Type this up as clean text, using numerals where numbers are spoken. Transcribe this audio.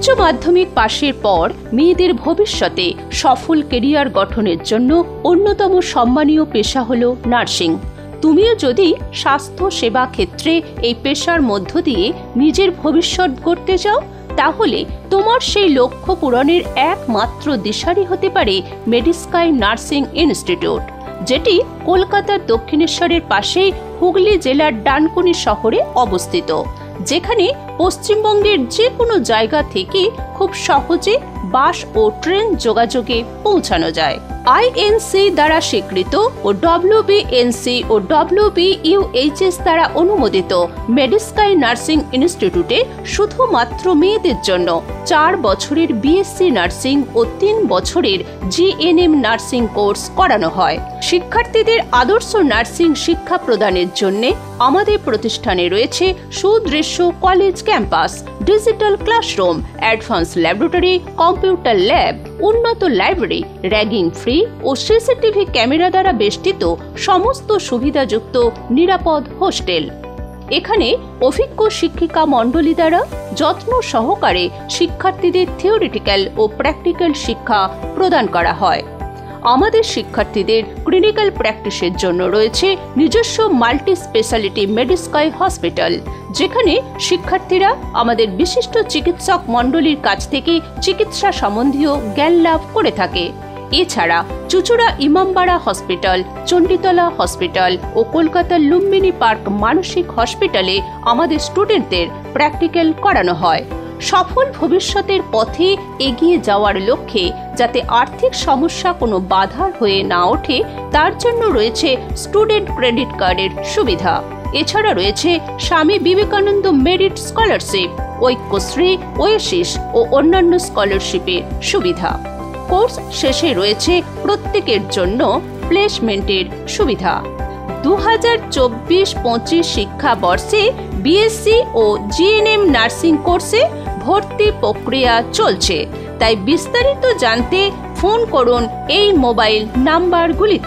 উচ্চ মাধ্যমিক পাশের পর মেয়েদের ভবিষ্যতে সফল কেরিয়ার গঠনের জন্য অন্যতম সম্মানীয় পেশা হল নার্সিং। তুমিও যদি স্বাস্থ্য সেবা ক্ষেত্রে এই পেশার মধ্য দিয়ে নিজের ভবিষ্যৎ গড়তে চাও, তাহলে তোমার সেই লক্ষ্য পূরণের একমাত্র দিশারি হতে পারে মেডিস্কাই নার্সিং ইনস্টিটিউট, যেটি কলকাতার দক্ষিণেশ্বরের পাশেই হুগলি জেলার ডানকুনি শহরে অবস্থিত, যেখানে পশ্চিমবঙ্গের যে কোনো জায়গা থেকে খুব সহজে বাস ও ট্রেন যোগাযোগে পৌঁছানো যায়। আইএনসি দ্বারা স্বীকৃত ও WBNC ও WBUHS দ্বারা অনুমোদিত মেডিস্কাই নার্সিং ইনস্টিটিউটে শুধুমাত্র মেয়েদের জন্য 4 বছরের BSc নার্সিং ও 3 বছরের GNM নার্সিং কোর্স করানো হয়। শিক্ষার্থীদের আদর্শ নার্সিং শিক্ষা প্রদানের জন্য আমাদের প্রতিষ্ঠানে রয়েছে সুদৃশ্য college campus, digital classroom, advance laboratory, computer lab, উন্নত লাইব্রেরি, র্যাগিং ফ্রি ও সিসিটিভি ক্যামেরা দ্বারা বেষ্টিত সমস্ত সুবিধাযুক্ত নিরাপদ হোস্টেল। এখানে অভিজ্ঞ শিক্ষিকা মণ্ডলী দ্বারা যত্ন সহকারে শিক্ষার্থীদের থিওরিটিক্যাল ও প্র্যাকটিক্যাল শিক্ষা প্রদান করা হয়। আমাদের শিক্ষার্থীদের ক্লিনিক্যাল প্র্যাকটিসের জন্য রয়েছে নিজস্ব মাল্টি স্পেশালিটি মেডিস্কাই হসপিটাল, যেখানে শিক্ষার্থীরা আমাদের বিশিষ্ট চিকিৎসক মণ্ডলীর কাছ থেকে চিকিৎসা সম্বন্ধীয় জ্ঞান লাভ করে থাকে। এছাড়া চুচুড়া ইমামবাড়া হসপিটাল, চণ্ডীতলা হসপিটাল ও কলকাতার লুম্বিনী পার্ক মানসিক হসপিটালে আমাদের স্টুডেন্টদের প্র্যাকটিক্যাল করানো হয়। সফল ভবিষ্যতের পথে এগিয়ে যাওয়ার লক্ষ্যে যাতে আর্থিক সমস্যা কোনো বাধার হয়ে না ওঠে, তার জন্য রয়েছে স্টুডেন্ট ক্রেডিট কার্ডের সুবিধা। এছাড়া রয়েছে স্বামী বিবেকানন্দ মেরিট স্কলারশিপ, ঐক্যশ্রী, ওয়েসিস ও অন্যান্য স্কলারশিপের সুবিধা। কোর্স শেষে রয়েছে প্রত্যেকের জন্য প্লেসমেন্টের সুবিধা। 2024-25 শিক্ষাবর্ষে BSc ও GNM নার্সিং কোর্সে ভর্তি প্রক্রিয়া চলছে, তাই বিস্তারিত জানতে ফোন করুন এই মোবাইল নাম্বারগুলিতে।